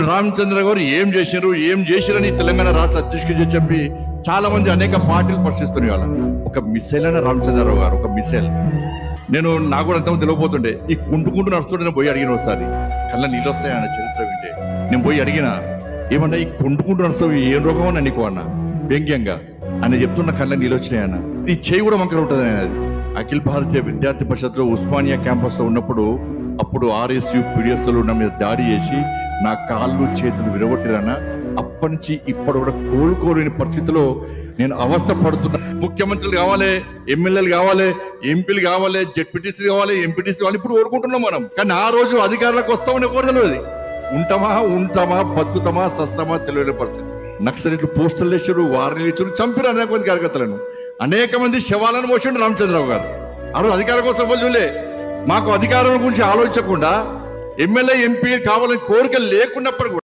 రామచంద్ర గారు ఏం చేశారని తెలంగాణ రాష్ట్ర అధ్యక్షుడు చెప్పి చాలా మంది అనేక పార్టీలు ప్రశ్నిస్తున్నారు. వాళ్ళ ఒక మిసైల్ అయిన రామచంద్రరావు గారు ఒక మిసైల్. నాకు కూడా అంత తెలియపోతుండే ఈ కుంటుకుంటూ నడుస్తుంటే నేను పోయి అడిగిన ఒకసారి కళ్ళ నీళ్ళు వస్తాయి అన్న చరిత్ర వింటే నేను పోయి అడిగిన ఏమన్నా ఈ కుంటుకుంటూ నడుస్తావు ఏం రోగం అన్న నీకు అన్న వ్యంగ్యంగా అని చెప్తున్న కళ్ళ నీళ్ళు వచ్చినాయి అన్న. ఈ చేయి కూడా వంకర ఉంటుంది ఆయన. అది అఖిల భారతీయ విద్యార్థి పరిషత్లో ఉస్మానియా క్యాంపస్ లో ఉన్నప్పుడు అప్పుడు ఆర్ఎస్యు పీడిఎస్లు నా మీద దాడి చేసి నా కాళ్ళు చేతులు విరగొట్టిరన్నా. అప్పటి నుంచి ఇప్పటి కూడా కోలుకోలేని పరిస్థితిలో నేను అవస్థ పడుతున్నా. ముఖ్యమంత్రులు కావాలి, ఎమ్మెల్యేలు కావాలి, ఎంపీలు కావాలి, జెడ్పీటీసీ కావాలి, ఎంపీటీసీ కావాలి, ఇప్పుడు కోరుకుంటున్నాం మనం. కానీ ఆ రోజు అధికారులకు వస్తామని ఎవరు తెలియదు. ఉంటామా బతుకుతామా సస్తామా తెలియని పరిస్థితి. నక్సలైట్లు పోస్టర్లు వేసారు, వారిని వేసారు, చంపారు అనేక మంది కార్యకర్తలను. అనేక మంది శవాలను మోసిండు రామచంద్రరావు గారు. ఆ రోజు అధికారం కోసం చూలే. మాకు అధికారం గురించి ఆలోచించకుండా ఎమ్మెల్యే ఎంపీ కావాలని కోరిక లేకున్నప్పుడు